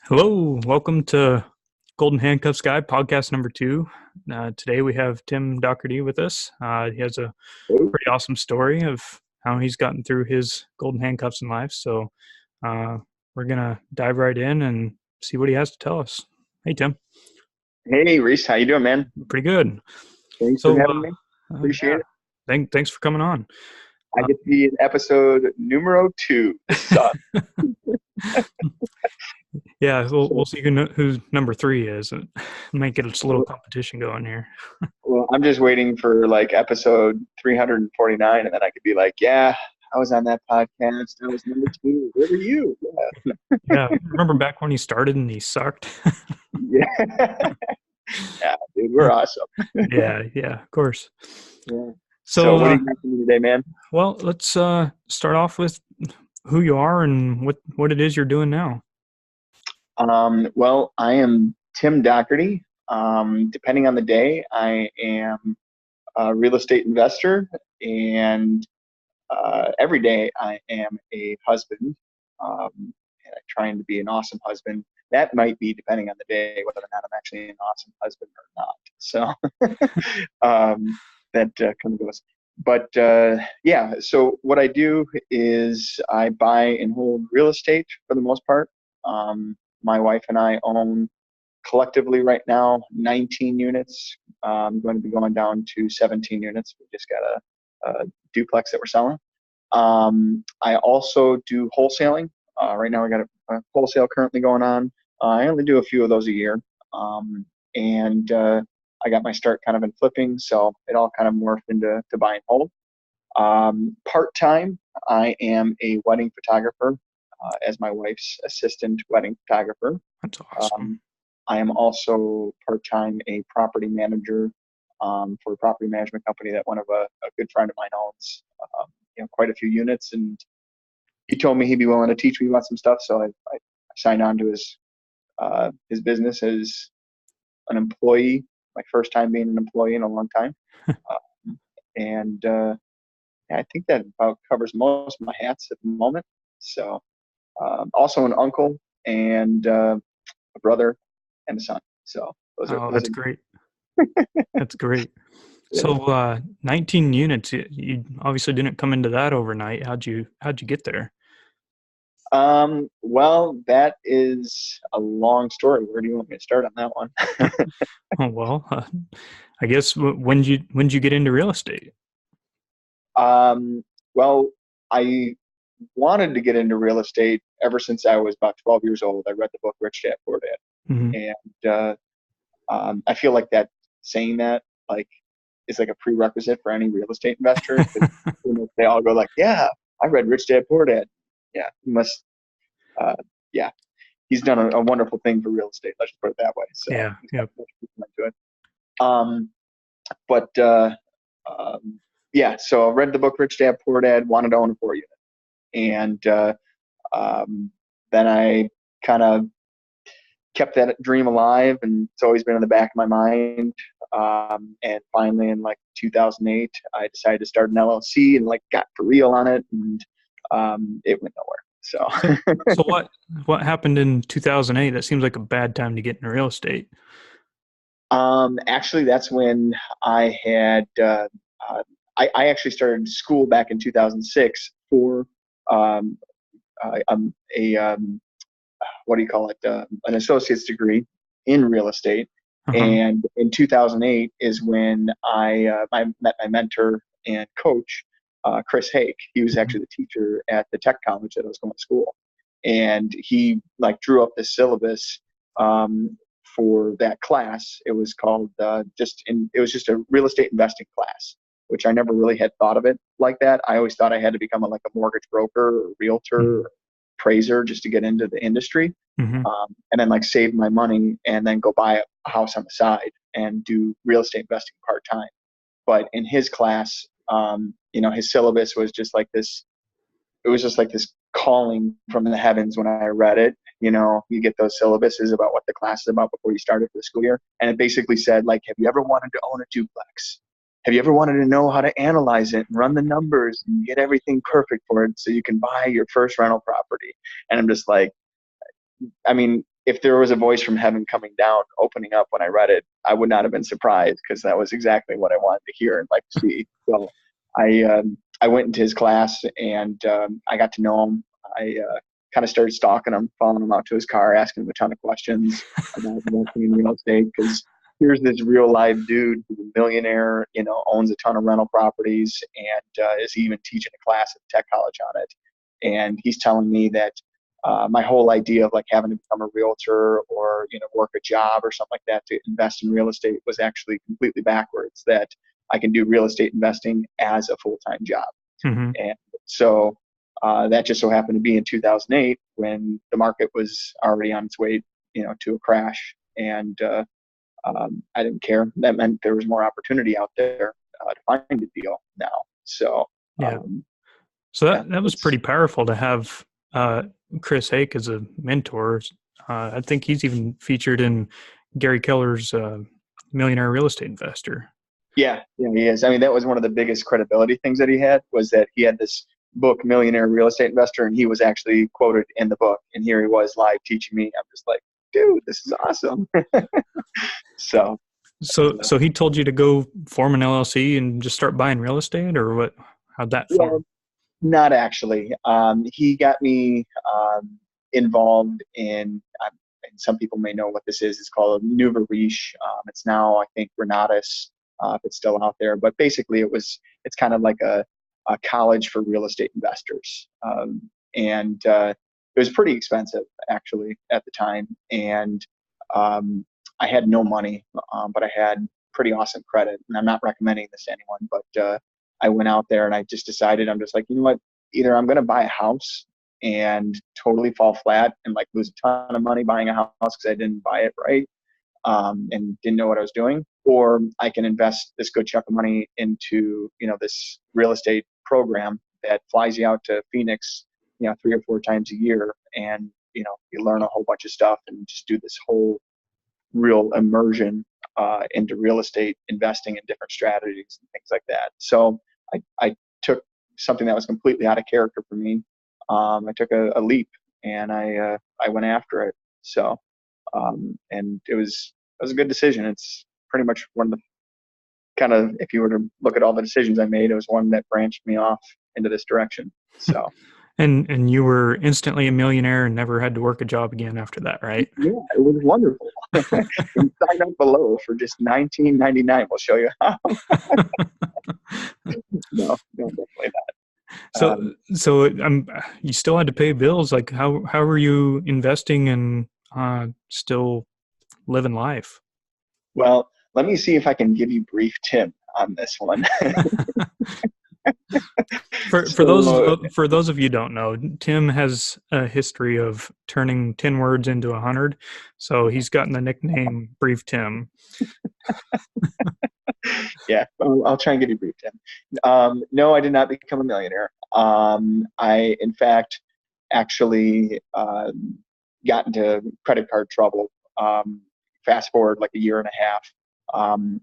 Hello, welcome to Golden Handcuffs Guy, podcast number 2. Today we have Tim Dougherty with us. He has a pretty awesome story of how he's gotten through his golden handcuffs in life. So we're going to dive right in and see what he has to tell us. Hey, Tim. Hey, Reese, how you doing, man? Pretty good. Thanks for So, having me. Appreciate it. Thanks for coming on. I get to be in episode numero 2. Yeah, we'll see who number 3 is. And might get a little competition going here. Well, I'm just waiting for like episode 349, and then I could be like, yeah, I was on that podcast. I was number 2. Where were you? Yeah, remember back when he started and he sucked? Yeah. Yeah, dude, we're awesome. Yeah, of course. Yeah. So what are you got for me today, man? Well, let's start off with who you are and what it is you're doing now. Well, I am Tim Dougherty. Depending on the day, I am a real estate investor, and every day I am a husband, and I'm trying to be an awesome husband. That might be depending on the day whether or not I'm actually an awesome husband or not. So that kind of goes. But yeah, so what I do is I buy and hold real estate for the most part. My wife and I own collectively right now 19 units. I'm going to be going down to 17 units. We just got a duplex that we're selling. I also do wholesaling. Right now I got a wholesale currently going on. I only do a few of those a year. And I got my start kind of in flipping, so it all kind of morphed into buy and hold. Part-time, I am a wedding photographer, as my wife's assistant wedding photographer. That's awesome. I am also part-time a property manager for a property management company that one of a good friend of mine owns. Quite a few units, and he told me he'd be willing to teach me about some stuff, so I signed on to his business as an employee. My first time being an employee in a long time. And I think that about covers most of my hats at the moment. So also an uncle and a brother and a son. So that's great. That's great. Yeah. So 19 units, you obviously didn't come into that overnight. How'd you get there? Well, that is a long story. Where do you want me to start on that one? Oh, well, I guess when did you get into real estate? Well, I wanted to get into real estate ever since I was about 12 years old. I read the book Rich Dad Poor Dad, and I feel like that saying that like is like a prerequisite for any real estate investor. They all go like, "Yeah, I read Rich Dad Poor Dad." Yeah, he must. Yeah, he's done a wonderful thing for real estate. Let's just put it that way. So yeah. Yeah. So I read the book Rich Dad Poor Dad. Wanted to own a 4-unit, and then I kind of kept that dream alive, and it's always been in the back of my mind. And finally, in like 2008, I decided to start an LLC and like got for real on it, and it went nowhere. So what happened in 2008? That seems like a bad time to get into real estate. Actually, that's when I had I actually started school back in 2006 for what do you call it? An associate's degree in real estate. Uh-huh. And in 2008 is when I met my mentor and coach, Chris Hake. He was actually the teacher at the tech college that I was going to school. And he like drew up the syllabus for that class. It was called it was just a real estate investing class, which I never really had thought of it like that. I always thought I had to become like a mortgage broker or realtor or appraiser just to get into the industry. And then like save my money and then go buy a house on the side and do real estate investing part-time. But in his class, his syllabus was just like this. It was just like this calling from the heavens when I read it. You get those syllabuses about what the class is about before you started for the school year. And it basically said, like, have you ever wanted to own a duplex? Have you ever wanted to know how to analyze it and run the numbers and get everything perfect for it so you can buy your first rental property? And I'm just like, I mean, if there was a voice from heaven coming down, opening up when I read it, I would not have been surprised, because that was exactly what I wanted to hear and like to see. So I went into his class, and I got to know him. I kind of started stalking him, following him out to his car, asking him a ton of questions about investing in real estate, because here's this real live dude who's a millionaire, owns a ton of rental properties, and is even teaching a class at tech college on it. And he's telling me that my whole idea of like having to become a realtor or work a job or something like that to invest in real estate was actually completely backwards. That I can do real estate investing as a full-time job. Mm-hmm. And so that just so happened to be in 2008 when the market was already on its way, to a crash, and I didn't care. That meant there was more opportunity out there to find a deal now. So yeah. So that was pretty powerful to have Chris Hake as a mentor. I think he's even featured in Gary Keller's Millionaire Real Estate Investor. Yeah, he is. I mean, that was one of the biggest credibility things that he had, was that he had this book, Millionaire Real Estate Investor, and he was actually quoted in the book. And here he was live teaching me. I'm just like, dude, this is awesome. So he told you to go form an LLC and just start buying real estate, or what? How'd that form? Well, not actually. He got me involved in, and some people may know what this is. It's called Nouveau Riche. It's now, I think, Renatus, if it's still out there. But basically, it's kind of like a college for real estate investors. And it was pretty expensive, actually, at the time. And I had no money, but I had pretty awesome credit. And I'm not recommending this to anyone, but I went out there and I just decided, I'm just like, you know what, either I'm going to buy a house and totally fall flat and like lose a ton of money buying a house because I didn't buy it right, and didn't know what I was doing, or I can invest this good chunk of money into, this real estate program that flies you out to Phoenix, 3 or 4 times a year, and, you learn a whole bunch of stuff and just do this whole real immersion into real estate investing in different strategies and things like that. So I took something that was completely out of character for me. I took a leap, and I went after it. So and it was a good decision. It's pretty much one of the kind of, if you were to look at all the decisions I made, it was one that branched me off into this direction. So. And you were instantly a millionaire and never had to work a job again after that, right? Yeah, it was wonderful. Sign up below for just $19.99. We'll show you how. No, definitely not. So you still had to pay bills. Like how were you investing and still living life? Well, let me see if I can give you brief Tim on this one. For those of you who don't know, Tim has a history of turning 10 words into 100, so he's gotten the nickname Brief Tim. Yeah, I'll try and give you brief Tim. No, I did not become a millionaire. I, in fact, actually got into credit card trouble. Fast forward like a year and a half.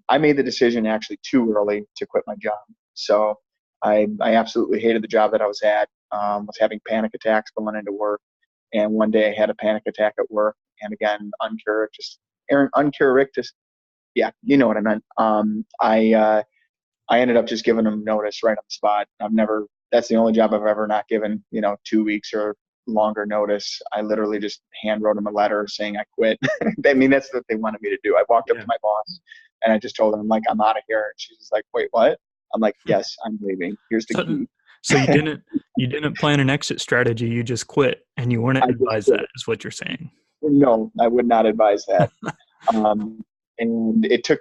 I made the decision actually too early to quit my job. So I absolutely hated the job that I was at. Was having panic attacks going into work, and one day I had a panic attack at work. And again, uncharacteristic. Yeah, you know what I meant. I ended up just giving them notice right on the spot. That's the only job I've ever not given, 2 weeks or longer notice. I literally just hand wrote them a letter saying I quit. I mean, that's what they wanted me to do. I walked up to my boss and I just told her, I'm like, I'm out of here. And she's just like, wait, what? I'm like, yes, I'm leaving. Here's the key. So you didn't plan an exit strategy. You just quit, and you wouldn't advise that, is what you're saying. No, I would not advise that. And it took,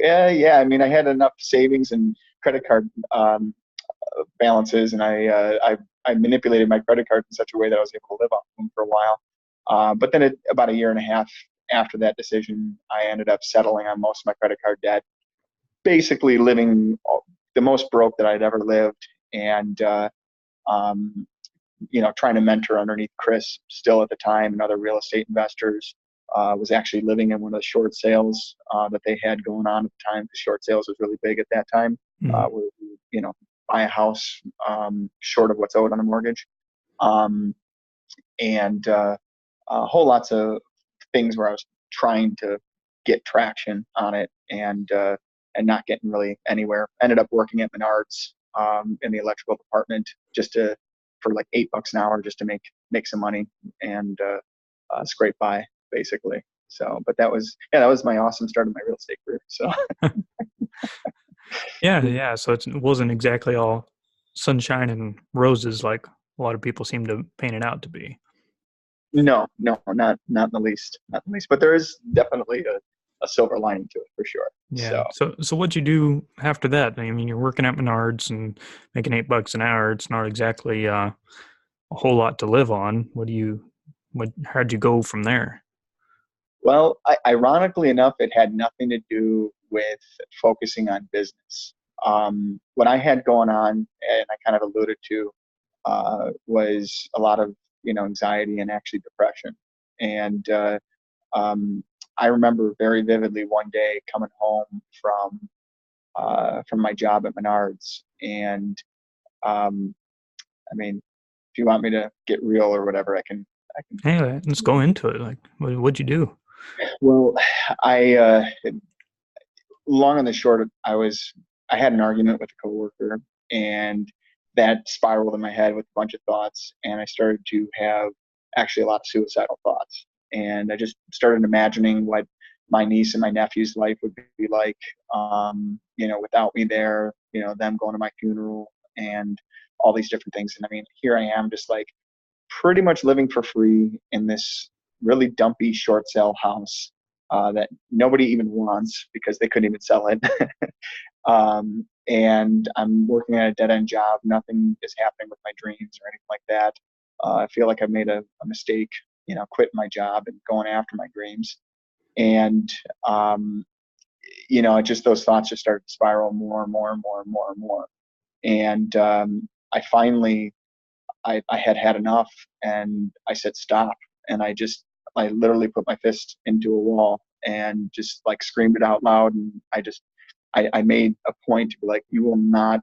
I mean, I had enough savings and credit card balances, and I manipulated my credit card in such a way that I was able to live off them for a while. But then about a year and a half after that decision, I ended up settling on most of my credit card debt, basically living the most broke that I'd ever lived, and trying to mentor underneath Chris still at the time and other real estate investors. Was actually living in one of the short sales that they had going on at the time, because short sales was really big at that time. Where buy a house short of what's owed on a mortgage, and whole lots of things where I was trying to get traction on it and not getting really anywhere. Ended up working at Menards in the electrical department for like $8 an hour just to make some money and scrape by basically. So, but that was my awesome start of my real estate career. So. Yeah. So it wasn't exactly all sunshine and roses like a lot of people seem to paint it out to be. No, not in the least, not in the least. But there is definitely a silver lining to it for sure. Yeah. So, So what'd you do after that? I mean, you're working at Menards and making $8 an hour. It's not exactly a whole lot to live on. How'd you go from there? well, ironically enough, it had nothing to do with focusing on business. What I had going on, and I kind of alluded to, was a lot of anxiety and actually depression. And I remember very vividly one day coming home from my job at Menards, and um, I mean, if you want me to get real or whatever, I can. I can. Hey, let's go into it. Like, what'd you do? Well, I long and the short, I had an argument with a coworker, and that spiraled in my head with a bunch of thoughts, and I started to have actually a lot of suicidal thoughts, and I just started imagining what my niece and my nephew's life would be like, without me there, them going to my funeral and all these different things. And I mean, here I am, just like pretty much living for free in this really dumpy short sale house that nobody even wants because they couldn't even sell it. And I'm working at a dead end job. Nothing is happening with my dreams or anything like that. I feel like I've made a mistake, quitting my job and going after my dreams. And, just those thoughts just started to spiral more and more and more and more and more. And I finally, I had enough, and I said, stop. And I literally put my fist into a wall and just like screamed it out loud. And I made a point to be like, you will not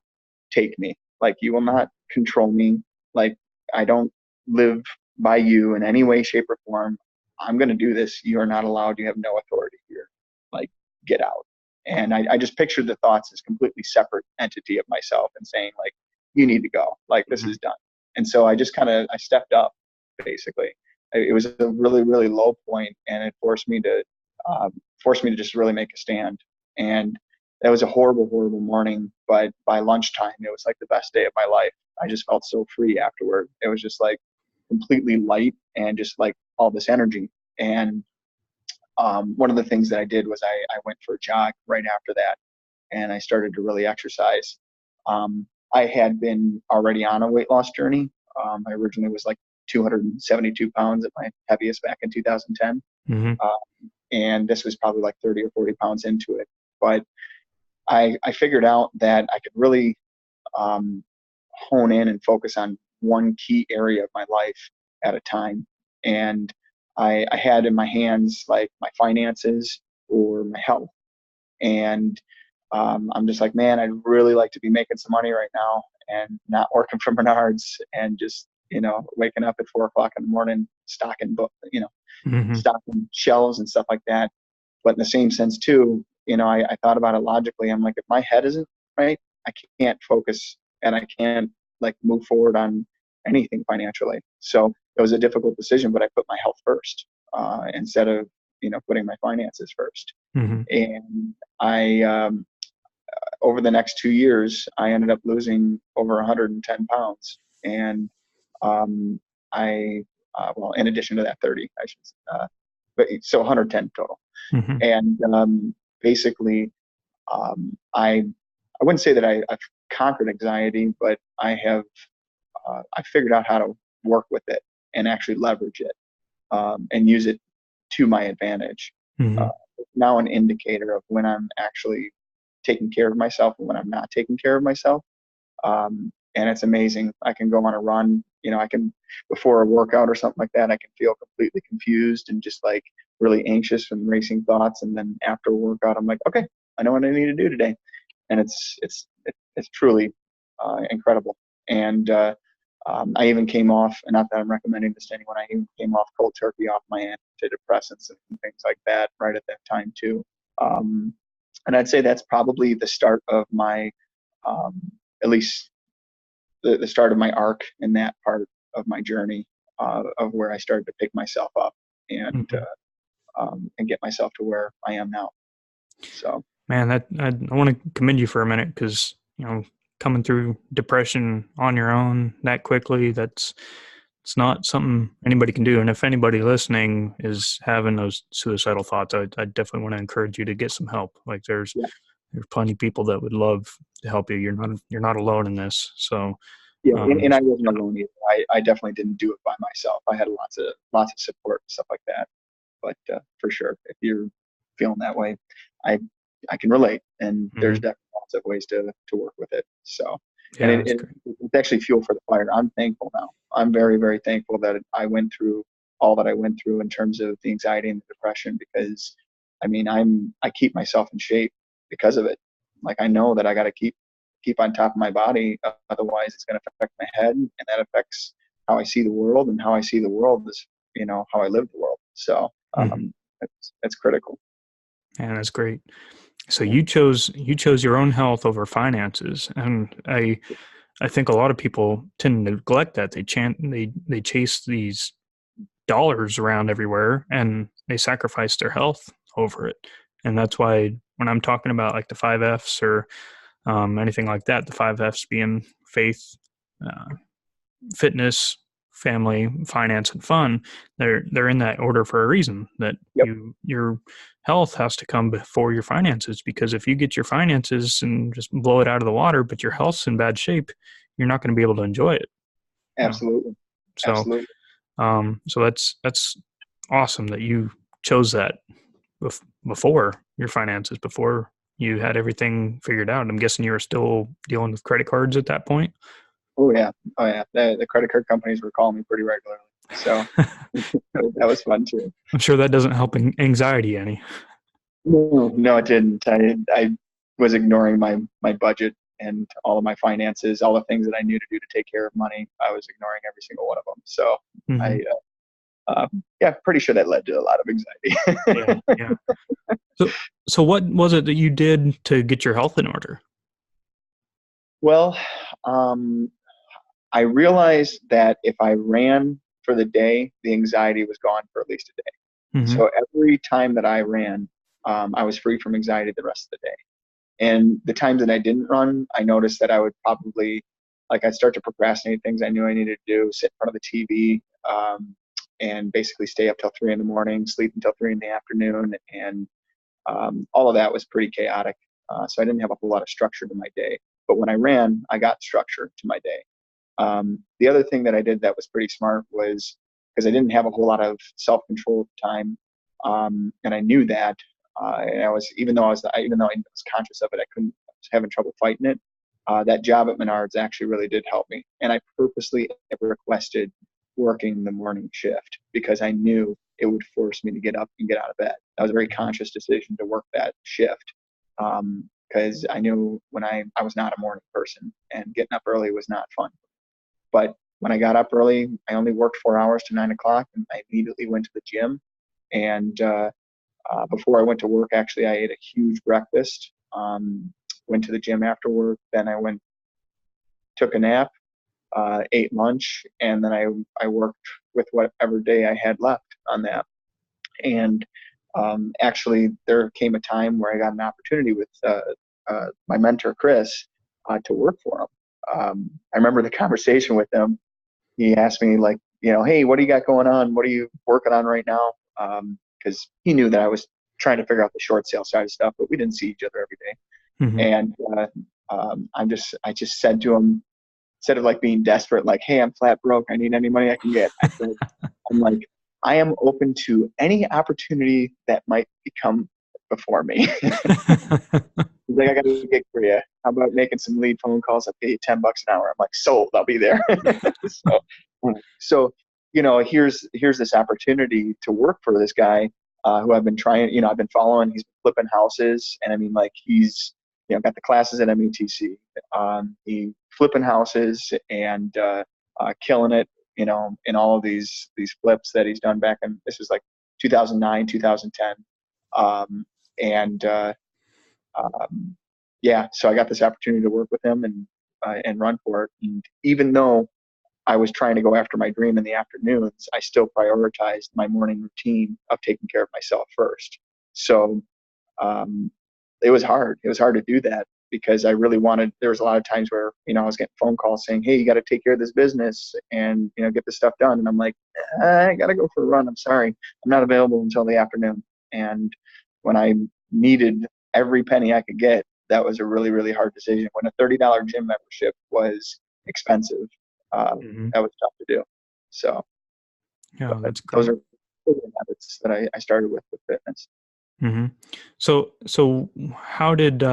take me. Like, you will not control me. Like, I don't live by you in any way, shape, or form. I'm going to do this. You are not allowed. You have no authority here. Like, get out. And I just pictured the thoughts as completely separate entity of myself and saying, like, you need to go. Like, this is done. And so I just I stepped up, basically. It was a really, really low point, and it forced me to just really make a stand. And that was a horrible, horrible morning. But by lunchtime, it was like the best day of my life. I just felt so free afterward. It was just like completely light and just like all this energy. And one of the things that I did was I went for a jog right after that, and I started to really exercise. I had been already on a weight loss journey. I originally was like 272 pounds at my heaviest back in 2010. Mm-hmm. And this was probably like 30 or 40 pounds into it. But I figured out that I could really hone in and focus on one key area of my life at a time. And I had in my hands like my finances or my health. And I'm just like, man, I'd really like to be making some money right now and not working for Menards and just, waking up at 4 o'clock in the morning, stocking shelves and stuff like that. But in the same sense too, I thought about it logically. I'm like, if my head isn't right, I can't focus and I can't like move forward on anything financially. So it was a difficult decision, but I put my health first instead of, putting my finances first. Mm-hmm. And over the next 2 years, I ended up losing over 110 pounds. And well, in addition to that 30, I should but so 110 total. Mm-hmm. And basically, I wouldn't say that I've conquered anxiety, but I figured out how to work with it and actually leverage it and use it to my advantage. Mm-hmm. Now an indicator of when I'm actually taking care of myself and when I'm not taking care of myself. And it's amazing. I can go on a run, I can, before a workout or something like that, I can feel completely confused and just like really anxious and racing thoughts. And then after a workout, I'm like, okay, I know what I need to do today. And it's truly incredible. And I even came off, and not that I'm recommending this to anyone, I even came off cold turkey off my antidepressants and things like that right at that time too. And I'd say that's probably the start of my, at least the start of my arc in that part of my journey, of where I started to pick myself up and get myself to where I am now. So, man, that I want to commend you for a minute, because coming through depression on your own that quickly, it's not something anybody can do. And if anybody listening is having those suicidal thoughts, I definitely want to encourage you to get some help. Like there's plenty of people that would love to help you. You're not alone in this. So yeah, and I wasn't alone either. I definitely didn't do it by myself. I had lots of support and stuff like that. But for sure, if you're feeling that way, I can relate, and there's definitely lots of ways to work with it. So, and it's actually fuel for the fire. I'm thankful now. I'm very, very thankful that I went through all that I went through in terms of the anxiety and the depression, because I mean, I keep myself in shape because of it. Like I know that I got to keep on top of my body, otherwise it's going to affect my head, and that affects how I see the world, and how I see the world is, how I live the world. So that's critical. And that's great. So you chose your own health over finances, and I think a lot of people tend to neglect that. They chase these dollars around everywhere, and they sacrifice their health over it. And that's why when I'm talking about like the 5 Fs or anything like that, the 5 Fs being faith, fitness, family, finance, and fun, they're in that order for a reason. That your health has to come before your finances, because if you get your finances and just blow it out of the water, but your health's in bad shape, you're not going to be able to enjoy it. Absolutely. So, absolutely. So that's awesome that you chose that before your finances, before you had everything figured out. I'm guessing you were still dealing with credit cards at that point. Oh yeah. The credit card companies were calling me pretty regularly, so that was fun too. I'm sure that doesn't help anxiety any. No, it didn't. I was ignoring my budget and all of my finances, all the things that I knew to do to take care of money. I was ignoring every single one of them. So pretty sure that led to a lot of anxiety. Yeah. So what was it that you did to get your health in order? Well, I realized that if I ran for the day, the anxiety was gone for at least a day. So every time that I ran, I was free from anxiety the rest of the day. And the times that I didn't run, I noticed that I would probably, I'd start to procrastinate things I knew I needed to do, sit in front of the TV, and basically stay up till 3 a.m, sleep until 3 p.m, and all of that was pretty chaotic. So I didn't have a whole lot of structure to my day. But when I ran, I got structure to my day. The other thing that I did that was pretty smart was, because I didn't have a whole lot of self-control at the time, and I knew that, and even though I was conscious of it, I was having trouble fighting it. That job at Menards actually really did help me, and I purposely requested working the morning shift because I knew it would force me to get up and get out of bed. That was a very conscious decision to work that shift, because I knew when I was not a morning person, and getting up early was not fun. But when I got up early, I only worked 4 hours to 9 o'clock, and I immediately went to the gym. And before I went to work, actually, I ate a huge breakfast, went to the gym after work. Then I took a nap, ate lunch, and then I worked with whatever day I had left on that. And actually, there came a time where I got an opportunity with my mentor, Chris, to work for him. I remember the conversation with him. He asked me, hey, what do you got going on? What are you working on right now? Because he knew that I was trying to figure out the short sale side of stuff, but we didn't see each other every day. And I just said to him, instead of being desperate, hey, I'm flat broke, I need any money I can get, I said, I am open to any opportunity that might become before me. He's like, I got a gig for you. How about making some lead phone calls? I'll pay you $10 an hour. I'm like, sold. I'll be there. So here's this opportunity to work for this guy who I've been trying. I've been following. He's been flipping houses, and I mean, he's got the classes at METC. He flipping houses, and killing it, in all of these flips that he's done back in, this is like 2009, 2010. Um, and yeah, so I got this opportunity to work with him and run for it. And even though I was trying to go after my dream in the afternoons, I still prioritized my morning routine of taking care of myself first. So um, it was hard. It was hard to do that because I really wanted, there was a lot of times where, I was getting phone calls saying, hey, you got to take care of this business and, get this stuff done. And I'm like, I got to go for a run. I'm sorry. I'm not available until the afternoon. And when I needed every penny I could get, that was a really, really hard decision. When a $30 gym membership was expensive, that was tough to do. So, Yeah, that's those great. are habits that I started with fitness. Mm-hmm. So how did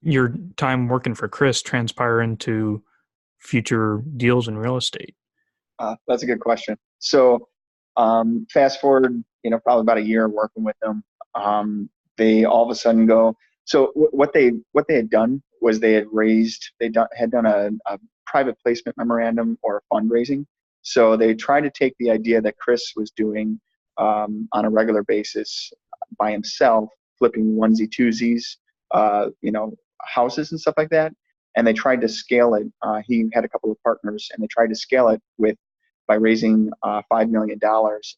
your time working for Chris transpire into future deals in real estate? That's a good question. So, fast forward, probably about a year working with them. They all of a sudden go. So what they had done was they had done a private placement memorandum or fundraising. So they tried to take the idea that Chris was doing on a regular basis by himself, flipping onesie twosies, houses and stuff like that, and they tried to scale it. He had a couple of partners, and they tried to scale it by raising $5 million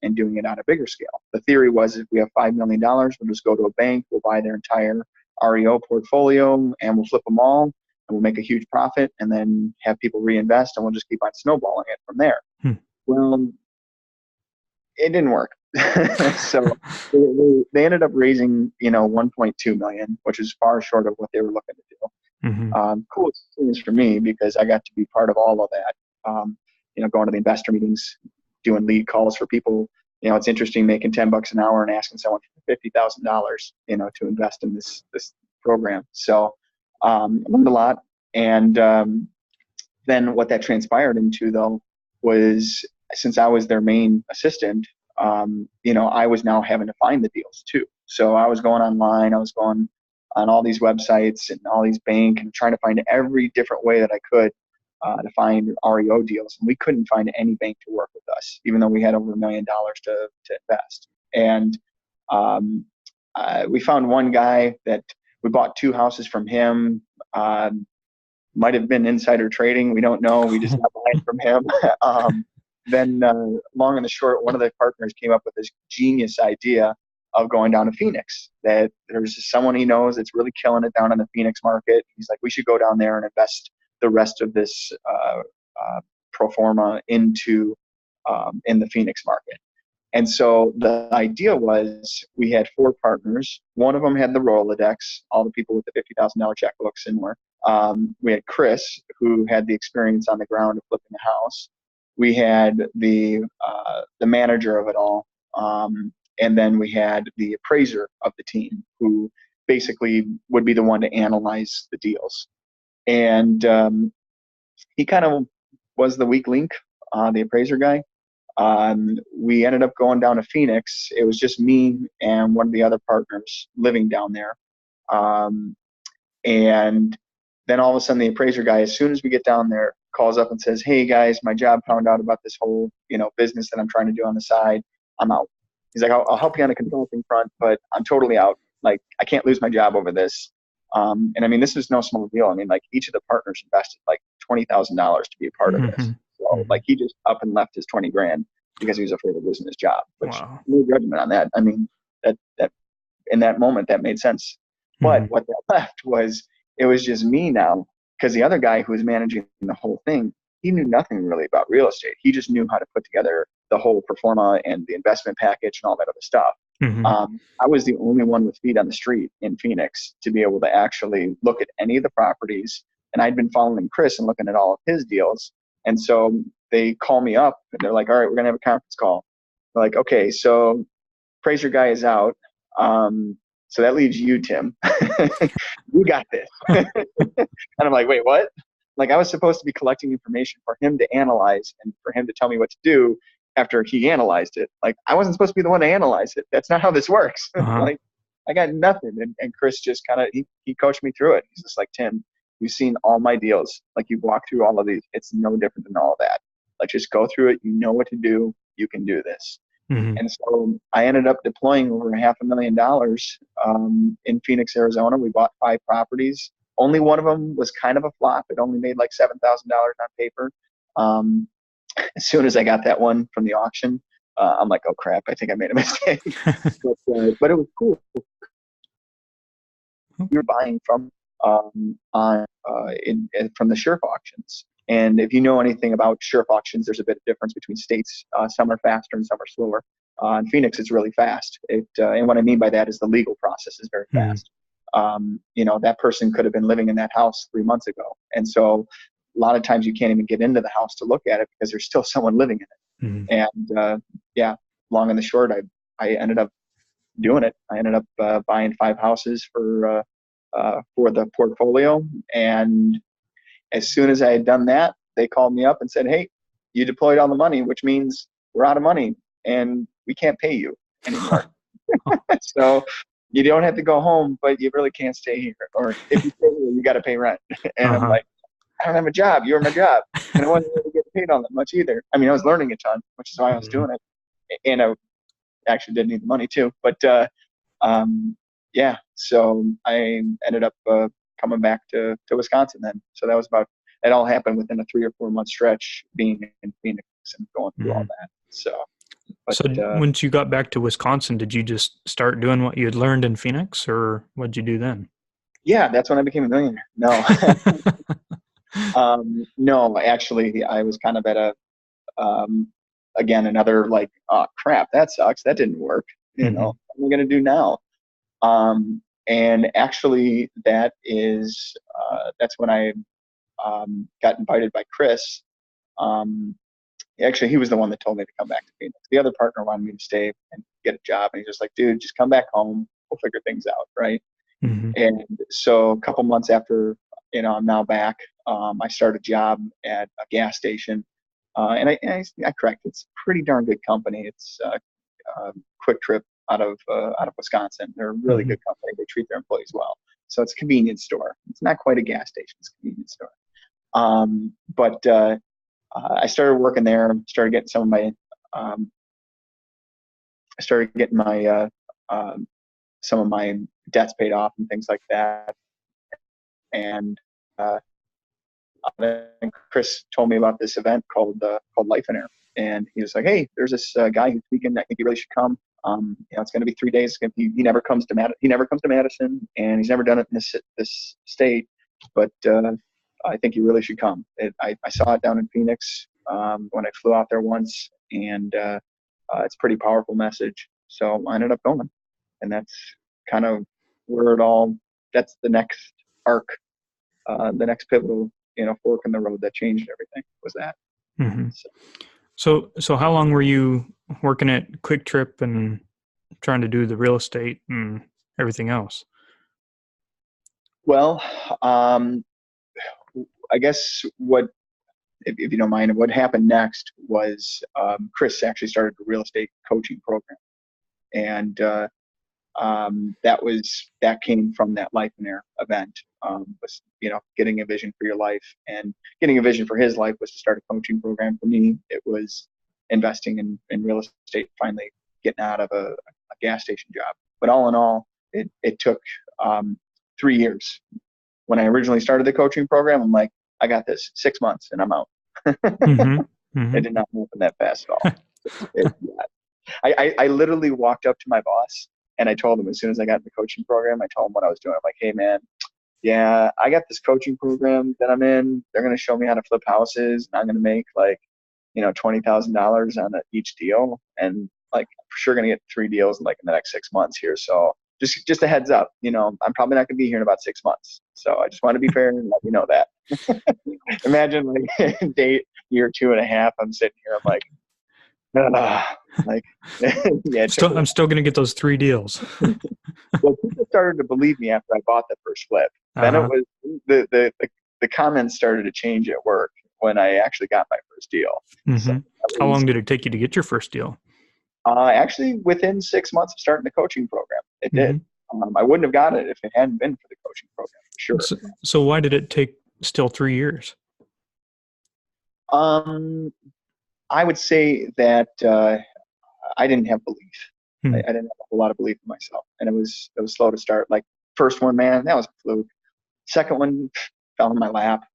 and doing it on a bigger scale. The theory was if we have $5 million, we'll just go to a bank, we'll buy their entire REO portfolio, and we'll flip them all, and we'll make a huge profit, and then have people reinvest, and we'll just keep on snowballing it from there. Well, it didn't work. So they ended up raising, 1.2 million, which is far short of what they were looking to do. Mm-hmm. Cool experience for me because I got to be part of all of that. Going to the investor meetings, doing lead calls for people. It's interesting making $10 an hour and asking someone for $50,000, to invest in this program. So I learned a lot. And then what that transpired into, though, was since I was their main assistant, I was now having to find the deals too. So I was going online, I was going on all these websites and all these banks and trying to find every different way that I could to find REO deals. And we couldn't find any bank to work with us, even though we had over $1 million to invest. And we found one guy that we bought 2 houses from him. Might have been insider trading. We don't know. We just got buying from him. Then long and the short, one of the partners came up with this genius idea of going down to Phoenix, that there's someone he knows that's really killing it down in the Phoenix market. He's like, we should go down there and invest the rest of this pro forma into in the Phoenix market. And so the idea was we had 4 partners. One of them had the Rolodex, all the people with the $50,000 checkbooks and more. We had Chris, who had the experience on the ground of flipping the house. We had the manager of it all. And then we had the appraiser of the team, who basically would be the one to analyze the deals. And he kind of was the weak link, the appraiser guy. We ended up going down to Phoenix. It was just me and one of the other partners living down there. And then all of a sudden the appraiser guy, as soon as we get down there, calls up and says, hey guys, my job found out about this whole, business that I'm trying to do on the side. I'm out. He's like, I'll help you on the consulting front, but I'm totally out. Like, I can't lose my job over this. And I mean, this is no small deal. I mean, like, each of the partners invested like $20,000 to be a part of this. So like, he just up and left his 20 grand because he was afraid of losing his job, which no judgment on that. I mean, that in that moment, that made sense. But what that left was, it was just me now, because the other guy who was managing the whole thing, he knew nothing really about real estate. He just knew how to put together the whole pro forma and the investment package and all that other stuff. I was the only one with feet on the street in Phoenix to be able to actually look at any of the properties. And I'd been following Chris and looking at all of his deals. And so they call me up and they're like, all right, we're going to have a conference call. They're like, okay, so appraiser guy is out. So that leaves you, Tim. You got this. And I'm like, wait, what? Like, I was supposed to be collecting information for him to analyze and for him to tell me what to do after he analyzed it. Like, I wasn't supposed to be the one to analyze it. That's not how this works. Like, I got nothing. And Chris just kind of, he coached me through it. He's just like, Tim, you've seen all my deals. Like, you've walked through all of these. It's no different than all of that. Like, just go through it. You know what to do. You can do this. Mm-hmm. And so I ended up deploying over $500,000 in Phoenix, Arizona. We bought 5 properties. Only one of them was kind of a flop. It only made like $7,000 on paper. As soon as I got that one from the auction, I'm like, oh crap, I think I made a mistake. But it was cool. We were buying from from the Sheriff auctions. And if you know anything about Sheriff auctions, there's a bit of difference between states. Some are faster and some are slower. In Phoenix, it's really fast. And what I mean by that is the legal process is very fast. That person could have been living in that house 3 months ago. And so a lot of times you can't even get into the house to look at it because there's still someone living in it. And long and the short, I ended up doing it. I ended up buying 5 houses for the portfolio. And as soon as I had done that, they called me up and said, hey, you deployed all the money, which means we're out of money and we can't pay you anymore. So you don't have to go home, but you really can't stay here. Or if you stay here, you got to pay rent. And I'm like, I don't have a job. You're my job. And I wasn't really getting paid on that much either. I mean, I was learning a ton, which is why I was doing it. And I actually did need the money too. But so I ended up coming back to Wisconsin then. So that was it all happened within a 3 or 4 month stretch being in Phoenix and going through all that. So once you got back to Wisconsin, did you just start doing what you had learned in Phoenix, or what'd you do then? Yeah, that's when I became a millionaire. No. No, actually, I was kind of at again, another like, oh crap, that sucks. That didn't work. What am I going to do now? And actually that's when I got invited by Chris. Actually, he was the one that told me to come back to Phoenix. The other partner wanted me to stay and get a job. And he's just like, dude, just come back home. We'll figure things out. Right. And so a couple months after, I'm now back, I started a job at a gas station. And I correct, it's a pretty darn good company. It's Quick Trip out of Wisconsin. They're a really good company. They treat their employees well. So it's a convenience store. It's not quite a gas station. It's a convenience store. But I started working there. Started getting some of my. I started getting my some of my debts paid off and things like that. And then Chris told me about this event called Life and Air. And he was like, hey, there's this guy who's speaking. I think you really should come. It's going to be 3 days. He never comes to Madison, and he's never done it in this state. But I think you really should come. I saw it down in Phoenix when I flew out there once, and it's a pretty powerful message. So I ended up going, and that's kind of where it all. That's the next arc, the next pivotal, fork in the road that changed everything. Was that. So how long were you working at Quick Trip and trying to do the real estate and everything else? Well, I guess if you don't mind, what happened next was Chris actually started a real estate coaching program, and that came from that Life and Air event. Was getting a vision for your life, and getting a vision for his life was to start a coaching program. For me, it was investing in real estate, finally getting out of a gas station job. But all in all, it took 3 years. When I originally started the coaching program, I'm like, I got this, 6 months and I'm out. It did not happen that fast at all. I literally walked up to my boss and I told him, as soon as I got in the coaching program, I told him what I was doing. I'm like, hey man, yeah, I got this coaching program that I'm in. They're going to show me how to flip houses, and I'm going to make like, $20,000 on each deal. And like, I'm for sure going to get 3 deals in the next 6 months here. So just a heads up, I'm probably not going to be here in about 6 months. So I just want to be fair and let you know that. Imagine like date year 2.5, I'm sitting here, I'm like, yeah. I'm still going to get those 3 deals. Well, people started to believe me after I bought the first flip. Then it was the comments started to change at work when I actually got my first deal. So how long did it take you to get your first deal? Actually, within 6 months of starting the coaching program, it did. I wouldn't have got it if it hadn't been for the coaching program, for sure. So why did it take still 3 years? I would say that I didn't have belief. Hmm. I didn't have a whole lot of belief in myself, and it was slow to start. Like first one, man, that was a fluke. Second one fell in my lap,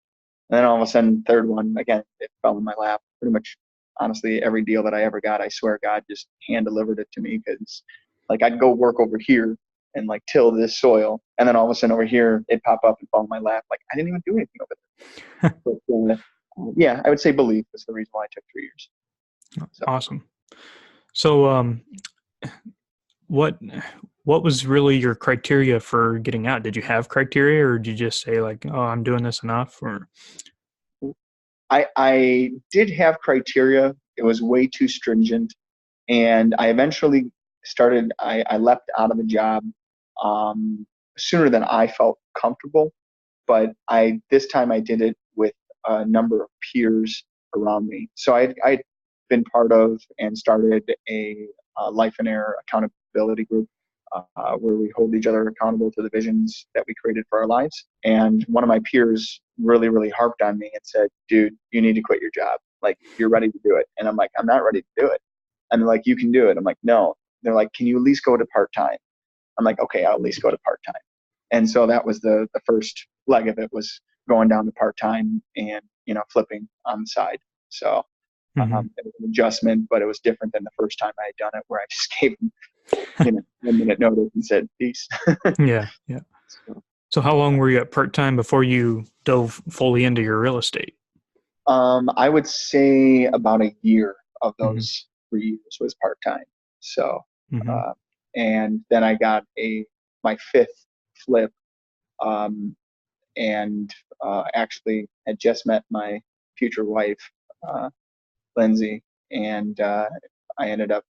and then all of a sudden, third one again, it fell in my lap. Pretty much, honestly, every deal that I ever got, I swear God just hand delivered it to me, because like I'd go work over here and like till this soil, and then all of a sudden over here it'd pop up and fall in my lap. Like I didn't even do anything over there. But yeah, I would say belief is the reason why it took 3 years. So. Awesome. So what was really your criteria for getting out? Did you have criteria, or did you just say like, oh, I'm doing this enough? Or I did have criteria. It was way too stringent, and I eventually started. I left out of the job sooner than I felt comfortable, but this time I did it with a number of peers around me. So I'd been part of and started a life and air accountability group where we hold each other accountable to the visions that we created for our lives. And one of my peers really, really harped on me and said, dude, you need to quit your job. Like, you're ready to do it. And I'm like, I'm not ready to do it. And they're like, you can do it. I'm like, no. They're like, can you at least go to part-time? I'm like, okay, I'll at least go to part-time. And so that was the first leg of it, was going down to part-time and, flipping on the side. So it was an adjustment, but it was different than the first time I had done it, where I just gave them, 1 minute notice and said, peace. Yeah. So how long were you at part-time before you dove fully into your real estate? I would say about a year of those 3 years was part-time. So, and then I got my fifth flip, and actually had just met my future wife, Lindsay, and I ended up,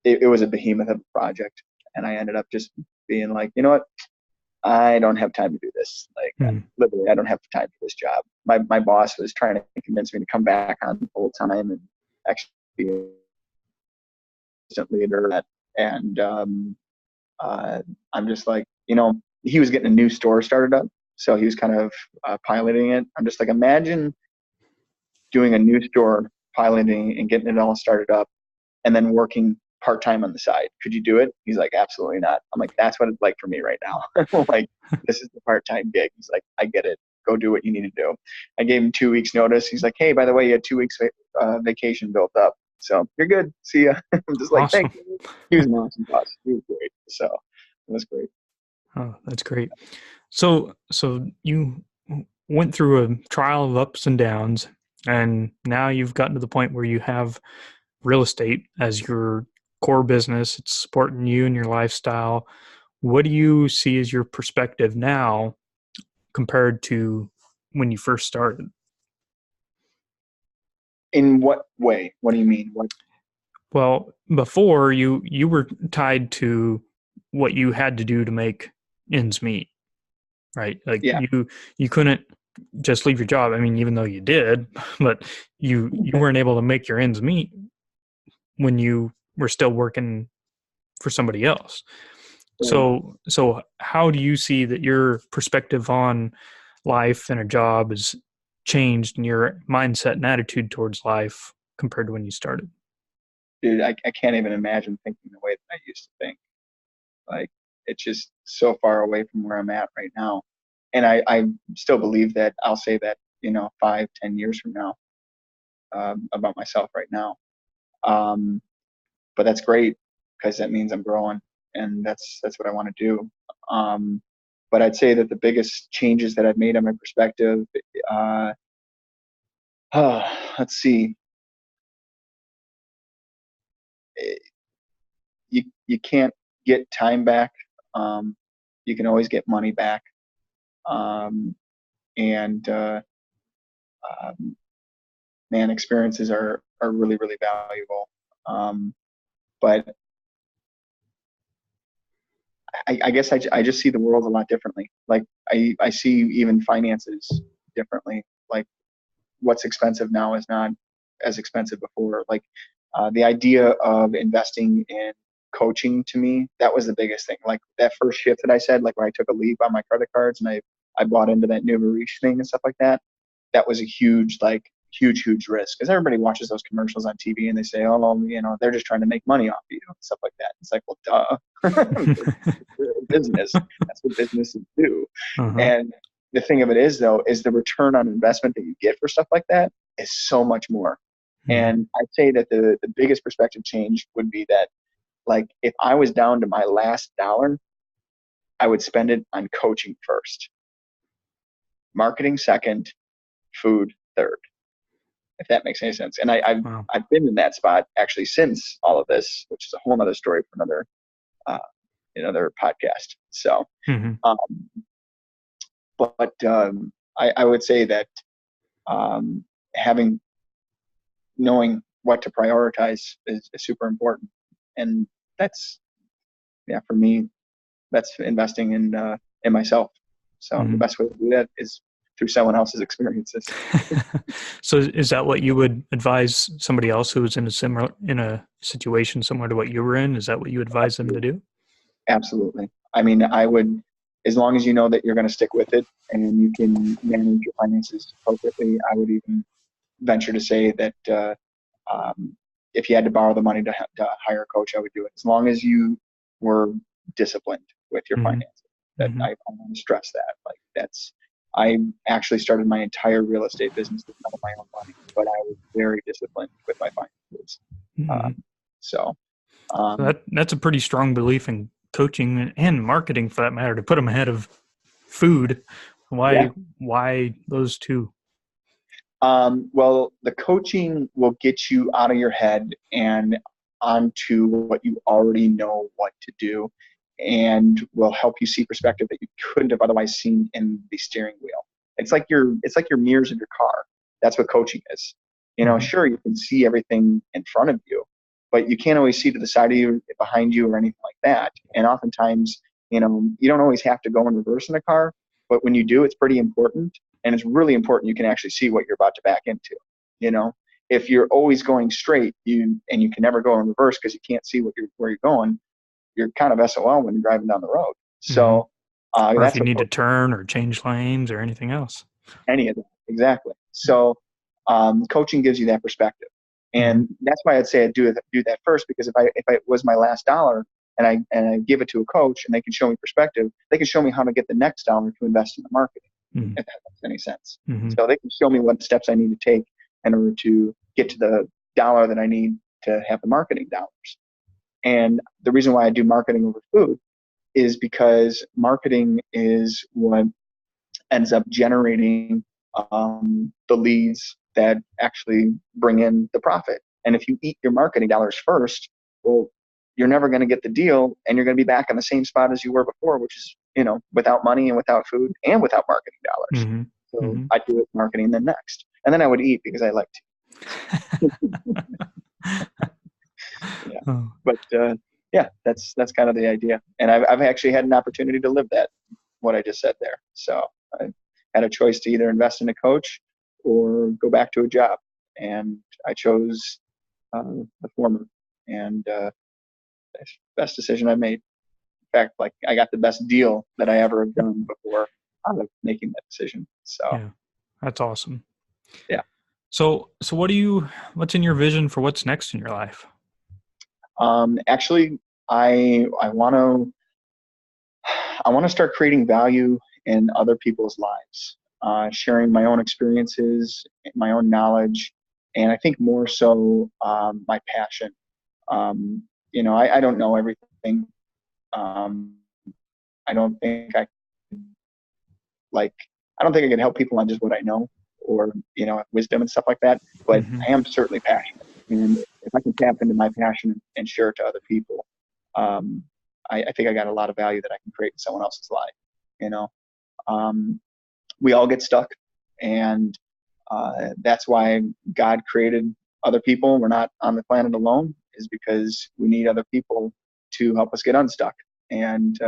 it was a behemoth of a project, and I ended up just being like, you know what, I don't have time to do this. Like, literally, I don't have time for this job. My boss was trying to convince me to come back on full time and actually be an assistant leader. And I'm just like, he was getting a new store started up, so he was kind of piloting it. I'm just like, imagine doing a new store, piloting and getting it all started up, and then working part-time on the side. Could you do it? He's like, absolutely not. I'm like, that's what it's like for me right now. Like, this is the part-time gig. He's like, I get it. Go do what you need to do. I gave him 2 weeks notice. He's like, hey, by the way, you had 2 weeks vacation built up, so you're good. See ya. I'm just like, awesome. thank you. He was an awesome boss. He was great. So it was great. Oh, that's great. So you went through a trial of ups and downs, and now you've gotten to the point where you have real estate as your core business. It's supporting you and your lifestyle. What do you see as your perspective now compared to when you first started? In what way? What do you mean? What? Well, before you were tied to what you had to do to make ends meet, right? Like Yeah. you couldn't just leave your job. I mean, even though you did, but you weren't able to make your ends meet when you were still working for somebody else. Right. So how do you see that your perspective on life and a job has changed, and your mindset and attitude towards life compared to when you started? Dude, I can't even imagine thinking the way that I used to think. Like, it's just so far away from where I'm at right now. And I still believe that I'll say that, 5-10 years from now, about myself right now. But that's great, because that means I'm growing, and that's what I want to do. But I'd say that the biggest changes that I've made on my perspective, let's see, you can't get time back. You can always get money back. And man, experiences are really, really valuable. But I guess I just see the world a lot differently. Like, I see even finances differently. Like, what's expensive now is not as expensive before. Like, the idea of investing in coaching to me, that was the biggest thing. Like that first shift that I said, like where I took a leap on my credit cards and I bought into that new Marish thing and stuff like that. That was a huge risk, because everybody watches those commercials on TV and they say, oh, they're just trying to make money off of you and stuff like that. It's like, well, duh. Business. That's what businesses do. Uh-huh. And the thing of it is, though, is the return on investment that you get for stuff like that is so much more. And I'd say that the biggest perspective change would be that, like, if I was down to my last dollar, I would spend it on coaching first, marketing second, food third, if that makes any sense. And I've been in that spot actually since all of this, which is a whole other story for another podcast. So, but I would say that knowing what to prioritize is super important. And that's, for me, that's investing in myself. So the best way to do that is through someone else's experiences. So is that what you would advise somebody else who was in a situation similar to what you were in? Is that what you advise them to do? Absolutely. I mean, I would, as long as you know that you're going to stick with it and you can manage your finances appropriately, I would even venture to say that if you had to borrow the money to hire a coach, I would do it, as long as you were disciplined with your finances. That I want to stress that. Like I actually started my entire real estate business with none of my own money, but I was very disciplined with my finances. So that's a pretty strong belief in coaching and marketing, for that matter, to put them ahead of food. Why those two? Well, the coaching will get you out of your head and onto what you already know what to do, and will help you see perspective that you couldn't have otherwise seen in the steering wheel. It's like your mirrors in your car. That's what coaching is. Sure, you can see everything in front of you, but you can't always see to the side of you, behind you, or anything like that. And oftentimes, you don't always have to go in reverse in a car, but when you do, it's pretty important. And it's really important you can actually see what you're about to back into. If you're always going straight, and you can never go in reverse because you can't see where you're going, you're kind of SOL when you're driving down the road. So, or if you need to turn or change lanes or anything else. Any of that, exactly. So, coaching gives you that perspective, and that's why I'd say I'd do that first, because if it was my last dollar and I give it to a coach and they can show me perspective, they can show me how to get the next dollar to invest in the marketing. If that makes any sense. So they can show me what steps I need to take in order to get to the dollar that I need to have the marketing dollars. And the reason why I do marketing over food is because marketing is what ends up generating the leads that actually bring in the profit. And if you eat your marketing dollars first, well, you're never going to get the deal, and you're going to be back in the same spot as you were before, which is, without money and without food and without marketing dollars. So I do it marketing then next. And then I would eat because I like to. But that's kind of the idea. And I've actually had an opportunity to live that, what I just said there. So I had a choice to either invest in a coach or go back to a job. And I chose the former. And that's the best decision I made. In fact, like, I got the best deal that I ever have done before out of making that decision. So yeah, that's awesome. Yeah. So what's in your vision for what's next in your life? Actually, I want to start creating value in other people's lives, sharing my own experiences, my own knowledge, and I think more so my passion. I don't know everything. I don't think I can help people on just what I know, or wisdom and stuff like that. But I am certainly passionate, and if I can tap into my passion and share it to other people, I think I got a lot of value that I can create in someone else's life. We all get stuck, and that's why God created other people. We're not on the planet alone, is because we need other people to help us get unstuck and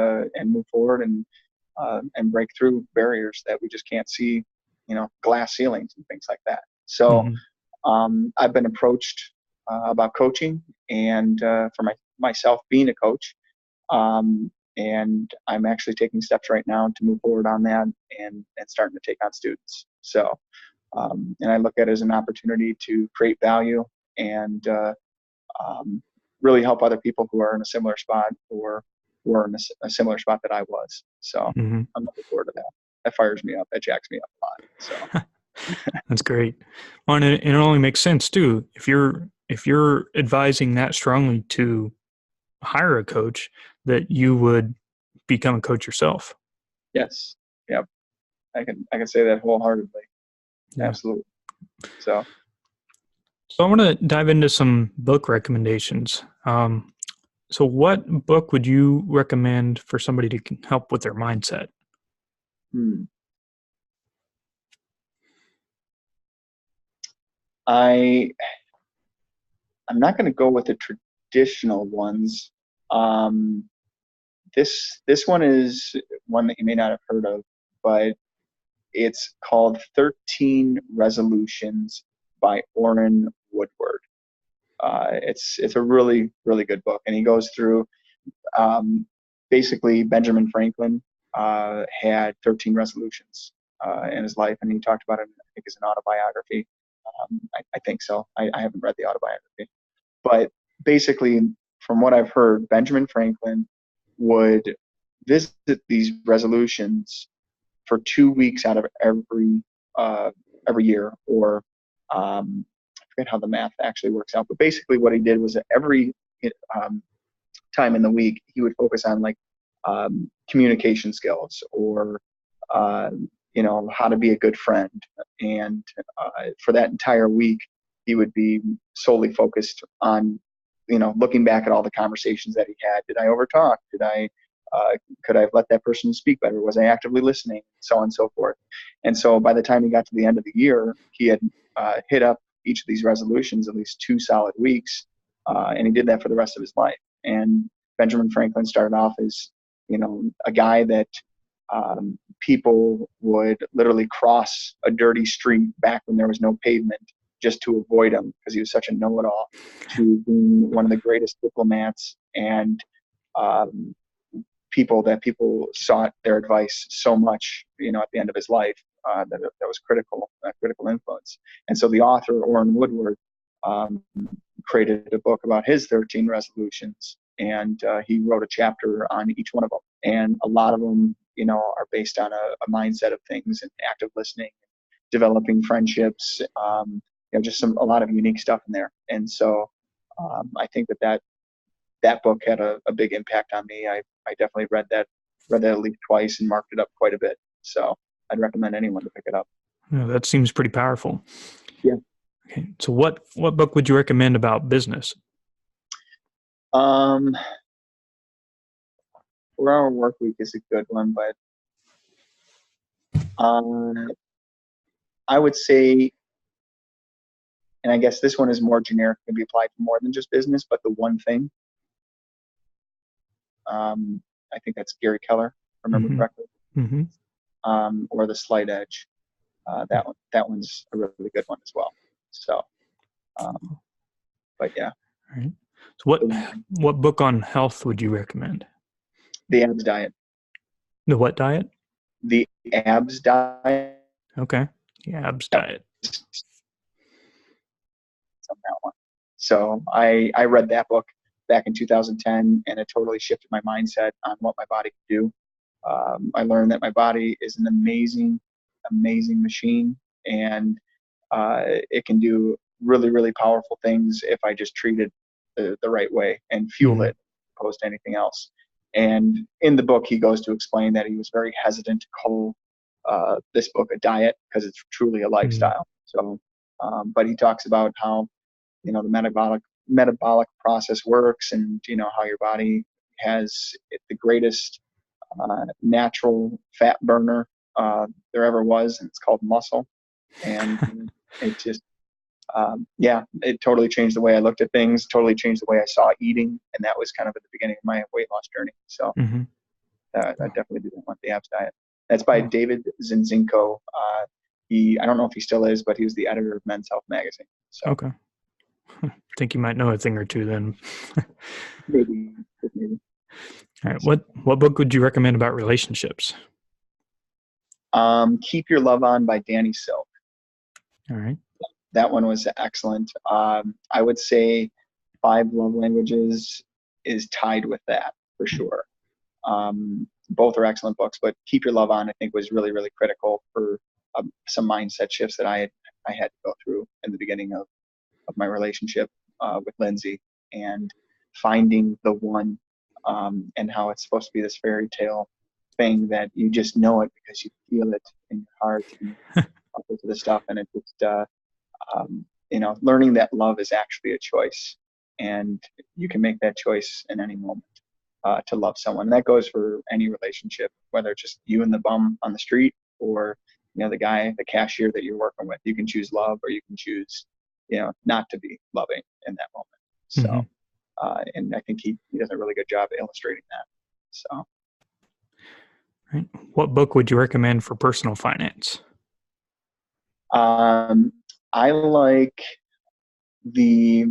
move forward and break through barriers that we just can't see, glass ceilings and things like that. So I've been approached about coaching and for myself being a coach. And I'm actually taking steps right now to move forward on that and starting to take on students. So, and I look at it as an opportunity to create value and really help other people who are in a similar spot or who are in a similar spot that I was. So Mm-hmm. I'm looking forward to that. That fires me up. That jacks me up a lot. So That's great. Well, and it only makes sense too. If you're advising that strongly to hire a coach, that you would become a coach yourself. yes, yep, I can say that wholeheartedly. Yeah. Absolutely. So I want to dive into some book recommendations. So what book would you recommend for somebody to help with their mindset? I'm not going to go with the traditional ones. This one is one that you may not have heard of, but it's called 13 Resolutions by Orrin Woodward. It's a really, really good book, and he goes through basically Benjamin Franklin had 13 resolutions in his life, and he talked about it, I think, as an autobiography. I think so. I haven't read the autobiography. But basically, from what I've heard, Benjamin Franklin would visit these resolutions for 2 weeks out of every year, or I forget how the math actually works out. But basically, what he did was that every time in the week, he would focus on like communication skills or how to be a good friend. And for that entire week, he would be solely focused on looking back at all the conversations that he had. Did I overtalk? Could I have let that person speak better? Was I actively listening? So on and so forth. And so by the time he got to the end of the year, he had hit up each of these resolutions at least 2 solid weeks, and he did that for the rest of his life. And Benjamin Franklin started off as a guy that people would literally cross a dirty street back when there was no pavement just to avoid him because he was such a know-it-all, to being one of the greatest diplomats and people sought their advice so much, at the end of his life, that was critical influence. And so the author, Orrin Woodward, created a book about his 13 resolutions, and he wrote a chapter on each one of them. And a lot of them, are based on a mindset of things and active listening, developing friendships, just a lot of unique stuff in there. And so I think that book had a big impact on me. I definitely read that at least twice and marked it up quite a bit. So I'd recommend anyone to pick it up. Yeah, that seems pretty powerful. Yeah. Okay. So what book would you recommend about business? 4-Hour Workweek is a good one, but I would say, and I guess this one is more generic, can be applied to more than just business, but The One Thing. I think that's Gary Keller, if I remember correctly. Mm-hmm. Or The Slight Edge. That one's a really good one as well. So, but yeah. All right. So what book on health would you recommend? The Abs Diet. The what diet? The Abs Diet. Okay. The Abs Diet. So I read that book back in 2010, and it totally shifted my mindset on what my body could do. I learned that my body is an amazing, amazing machine, and it can do really, really powerful things if I just treat it the right way and fuel it, opposed to anything else. And in the book, he goes to explain that he was very hesitant to call this book a diet because it's truly a lifestyle. So, but he talks about how the metabolic process works, and how your body has the greatest natural fat burner there ever was, and it's called muscle. And it just it totally changed the way I looked at things, totally changed the way I saw eating, and that was kind of at the beginning of my weight loss journey. So I definitely didn't want the Abs Diet. That's by David Zinzinko. I don't know if he still is, but he was the editor of Men's Health magazine. So. Okay. I think you might know a thing or two then. Maybe. All right. What book would you recommend about relationships? Keep Your Love On by Danny Silk. All right. That one was excellent. I would say Five Love Languages is tied with that for sure. Both are excellent books, but Keep Your Love On, I think, was really, really critical for some mindset shifts that I had to go through in the beginning of my relationship with Lindsay, and finding the one, and how it's supposed to be this fairy tale thing that you just know it because you feel it in your heart and all this other stuff. And it just, learning that love is actually a choice, and you can make that choice in any moment to love someone. And that goes for any relationship, whether it's just you and the bum on the street, or the guy, the cashier that you're working with. You can choose love, or you can choose, not to be loving in that moment. So, and I think he does a really good job illustrating that. So, right. What book would you recommend for personal finance? I like the,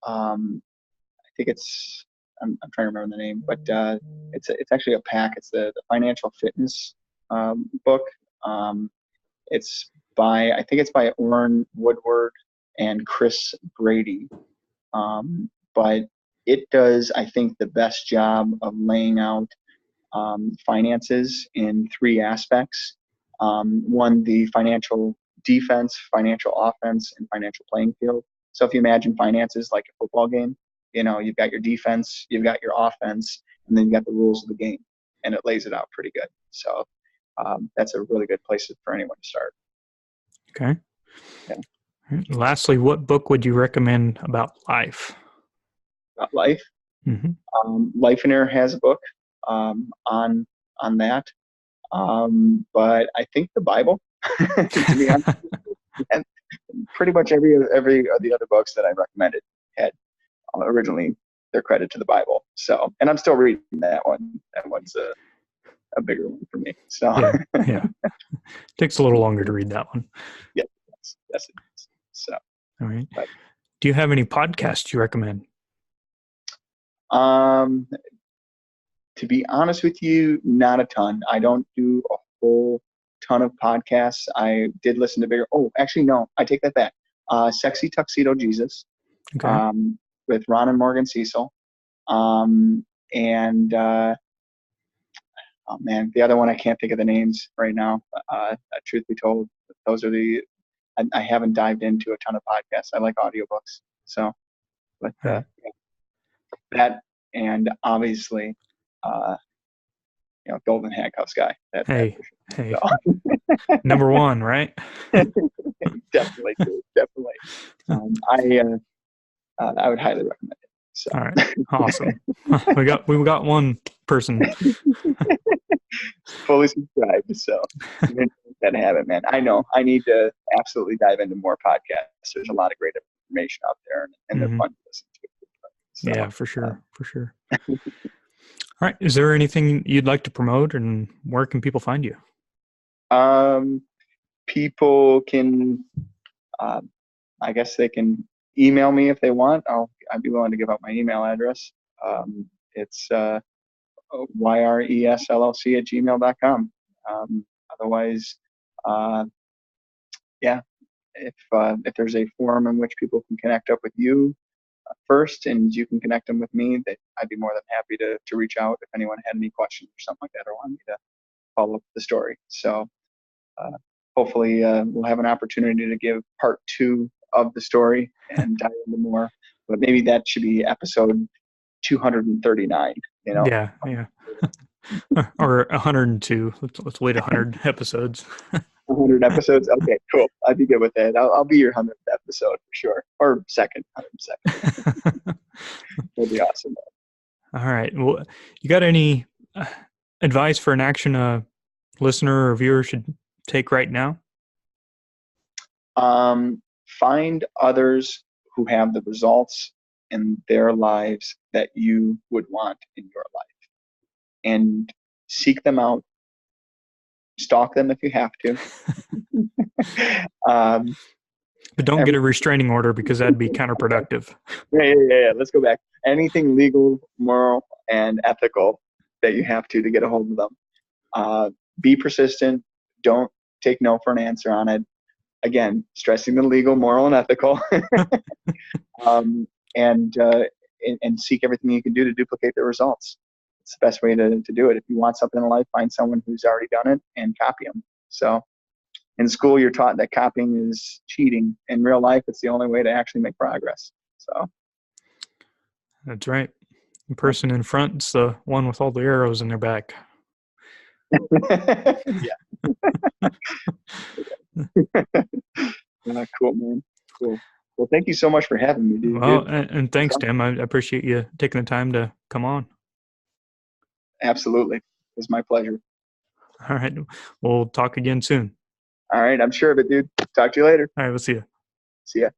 I think it's, I'm trying to remember the name, but it's actually a pack. It's the Financial Fitness book. I think it's by Orrin Woodward and Chris Brady. But it does, I think, the best job of laying out finances in three aspects. One, the financial defense, financial offense, and financial playing field. So if you imagine finances like a football game, you've got your defense, you've got your offense, and then you've got the rules of the game, and it lays it out pretty good. So that's a really good place for anyone to start. Okay. Yeah. Right. Lastly, what book would you recommend about life? About life? Mm-hmm. Life and Air has a book on that. But I think the Bible, to be honest, and pretty much every of the other books that I recommended had originally their credit to the Bible. So, and I'm still reading that one. That one's a bigger one for me. So yeah. Takes a little longer to read that one. Yes, it is. So, all right. But, do you have any podcasts you recommend? To be honest with you, not a ton. I don't do a whole ton of podcasts. I did listen to bigger. Oh, actually, no, I take that back. Sexy Tuxedo Jesus, okay. with Ron and Morgan Cecil. And oh man, the other one, I can't think of the names right now. Truth be told, those are I haven't dived into a ton of podcasts. I like audiobooks. So, but that, and obviously, Golden Handcuffs guy. Hey. So. Number one, right? Definitely. I would highly recommend it. So. All right, awesome. we got one person fully subscribed. So gotta have it, man. I know I need to absolutely dive into more podcasts. There's a lot of great information out there, and they're fun to listen to. So, yeah, for sure. All right. Is there anything you'd like to promote, and where can people find you? People can, I guess they can email me if they want. I'd be willing to give out my email address. It's yresllc@gmail.com. Otherwise, if there's a forum in which people can connect up with you first, and you can connect them with me, that I'd be more than happy to reach out if anyone had any questions or something like that, or wanted me to follow up the story. So hopefully we'll have an opportunity to give part 2 of the story and dive into more. But maybe that should be episode 239. Yeah. Or 102. Let's wait 100 episodes. 100 episodes. Okay, cool. I'd be good with that. I'll be your 100th episode for sure, or second. That'd be awesome. All right. Well, you got any advice for an action a listener or viewer should take right now? Find others who have the results in their lives that you would want in your life, and seek them out. Stalk them if you have to. But don't get a restraining order because that'd be counterproductive. Yeah. Let's go back. Anything legal, moral, and ethical that you have to get a hold of them. Be persistent. Don't take no for an answer on it. Again, stressing the legal, moral, and ethical. And seek everything you can do to duplicate the results. It's the best way to do it. If you want something in life, find someone who's already done it and copy them. So in school, you're taught that copying is cheating. In real life, it's the only way to actually make progress. So that's right. The person in front's the one with all the arrows in their back. Yeah. Cool, man. Cool. Well, thank you so much for having me, dude. Well, and thanks, Tim. I appreciate you taking the time to come on. Absolutely. It was my pleasure. All right. We'll talk again soon. All right. I'm sure of it, dude. Talk to you later. All right. We'll see you. See ya.